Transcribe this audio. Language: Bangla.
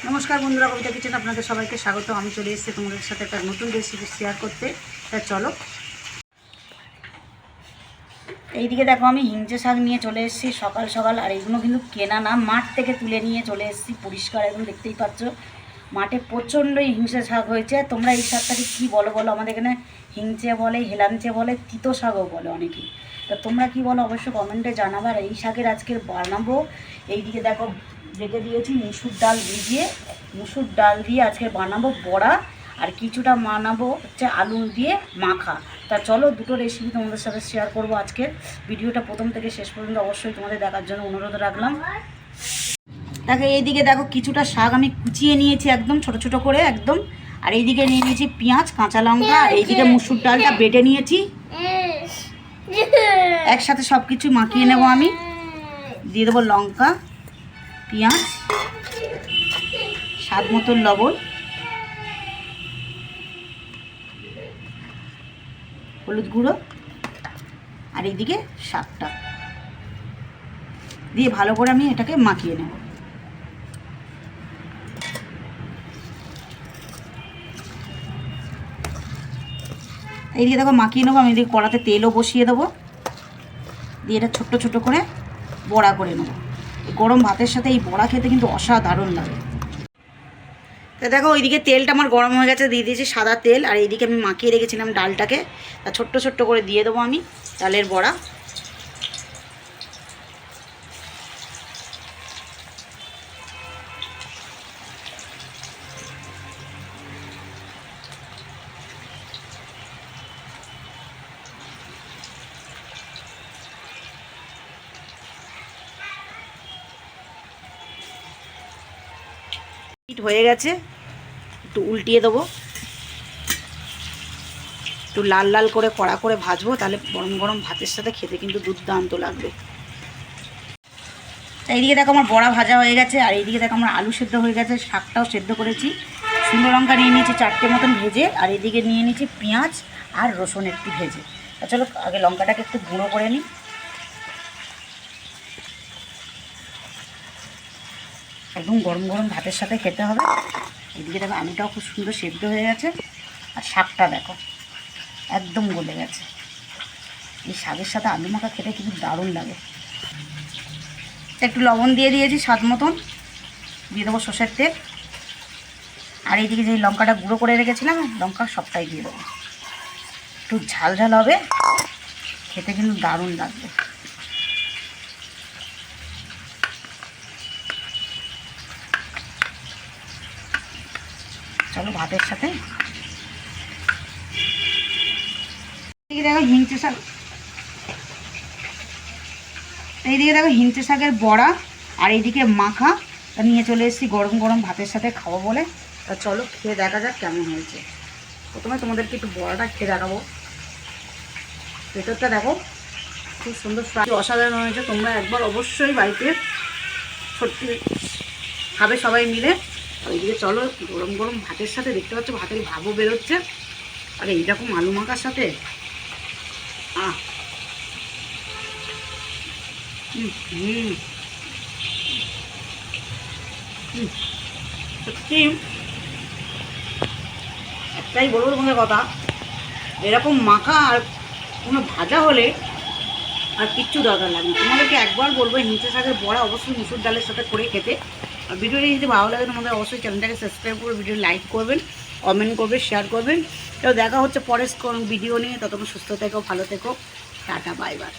নমস্কার বন্ধুরা, কবিতা কিচেন আপনাদের সবাইকে স্বাগত। আমি চলে এসেছি তোমাদের সাথে একটা নতুন রেসিপি শেয়ার করতে। চলো, এইদিকে দেখো আমি হিংচে শাক নিয়ে চলে এসেছি সকাল সকাল। আর এইগুলো কিন্তু কেনা না, মাঠ থেকে তুলে নিয়ে চলে এসেছি পরিষ্কার, একদম দেখতেই পাচ্ছ মাঠে প্রচণ্ডই হিংচে শাক হয়েছে। তোমরা এই শাকটাকে কী বলো বলো? আমাদের এখানে হিংচে বলে, হেলাঞ্চে বলে, তিতো শাকও বলে অনেকেই। তা তোমরা কি বলো অবশ্যই কমেন্টে জানাবে। আর এই শাকের আজকের বানাবো, এইদিকে দেখো রেখে দিয়েছি মুসুর ডাল ভিজিয়ে, মুসুর ডাল দিয়ে আজকে বানাবো বড়া, আর কিছুটা বানাবো হচ্ছে আলু দিয়ে মাখা। তা চলো, দুটো রেসিপি তোমাদের সাথে শেয়ার করবো আজকের ভিডিওটা। প্রথম থেকে শেষ পর্যন্ত অবশ্যই তোমাদের দেখার জন্য অনুরোধ রাখলাম। দেখো এইদিকে দেখো কিছুটা শাক আমি কুচিয়ে নিয়েছি একদম ছোট ছোট করে একদম। আর এইদিকে নিয়ে নিয়েছি পেঁয়াজ, কাঁচা লঙ্কা, আর এইদিকে মুসুর ডালটা বেটে নিয়েছি। একসাথে সব কিছু মাখিয়ে নেব আমি। দিয়ে দেবো লঙ্কা, পেঁয়াজ, স্বাদ মতন লবণ, হলুদ গুঁড়ো, আর এইদিকে শাকটা দিয়ে ভালো করে আমি এটাকে মাখিয়ে নেব। এইদিকে দেখো মাখিয়ে নেবো আমি। এদিকে কড়াতে তেলও বসিয়ে দেবো, দিয়ে এটা ছোট্ট ছোট করে বড়া করে নেবো। গরম ভাতের সাথে এই বড়া খেতে কিন্তু অসাধারণ লাগে। তো দেখো ওইদিকে তেলটা আমার গরম হয়ে গেছে, দিয়ে দিয়েছি সাদা তেল। আর এইদিকে আমি মাখিয়ে রেখেছিলাম ডালটাকে, তা ছোট্ট ছোট্ট করে দিয়ে দেবো আমি ডালের বড়া। হয়ে গেছে, একটু উল্টিয়ে দেবো, একটু লাল লাল করে কড়া করে ভাজবো, তাহলে গরম গরম ভাতের সাথে খেতে কিন্তু দুর্দান্ত লাগবে। এইদিকে দেখো আমার বড়া ভাজা হয়ে গেছে, আর এইদিকে দেখো আমার আলু সেদ্ধ হয়ে গেছে, শাকটাও সেদ্ধ করেছি। শুকনো লঙ্কা নিয়ে নিয়েছি 4টে মতন ভেজে, আর এদিকে নিয়ে নিয়েছি পেঁয়াজ আর রসুন একটু ভেজে। চলো আগে লঙ্কাটাকে একটু গুঁড়ো করে নিই। একদম গরম গরম ভাতের সাথে খেতে হবে। এদিকে দেখো আলুটাও খুব সুন্দর সেদ্ধ হয়ে গেছে, আর শাকটা দেখো একদম গলে গেছে। এই শাকের সাথে আলু মাখা খেতে কিন্তু দারুণ লাগে। একটু লবণ দিয়ে দিয়েছি স্বাদ মতন, দিয়ে দেবো সর্ষের তেল। আর এইদিকে যে লঙ্কাটা গুঁড়ো করে রেখেছিলাম, লঙ্কা সবটাই দিয়ে দেবো। একটু ঝাল ঝাল হবে, খেতে কিন্তু দারুণ লাগবে। চলো ভাতের সাথে। এইদিকে দেখো হিংচে শাক, এইদিকে দেখো হিংচে শাকের বড়া আর এইদিকে মাখা নিয়ে চলে এসেছি গরম গরম ভাতের সাথে খাবো বলে। তা চলো খেয়ে দেখা যাক কেমন হয়েছে। প্রথমে তোমাদেরকে একটু বড়াটা খেয়ে দেখাবো। ভেতরটা দেখো খুব সুন্দর, অসাধারণ হয়েছে। তোমরা একবার অবশ্যই বাড়িতে সত্যি খাবে সবাই মিলে। আর এইদিকে চলো গরম গরম ভাতের সাথে, দেখতে পাচ্ছ ভাতের ভাবও বেরোচ্ছে, আর এইরকম আলু মাখার সাথে সত্যি একটাই বলবো তোমাদের কথা, এরকম মাখা আর কোনো ভাজা হলে আর কিচ্ছু দরকার লাগে না। তোমাদেরকে একবার বলবো হিংচে শাকের বড়া অবশ্যই মুসুর ডালের সাথে করে খেতে। আর ভিডিওটি যদি ভালো লাগে তোমাদের অবশ্যই চ্যানেলটাকে সাবস্ক্রাইব করে ভিডিও লাইক করবেন, কমেন্ট করবেন, শেয়ার করবেন। তো দেখা হচ্ছে পরের ভিডিও নিয়ে। ততক্ষণ সুস্থ থেকো, ভালো থেকো, টাটা, বাই বাই।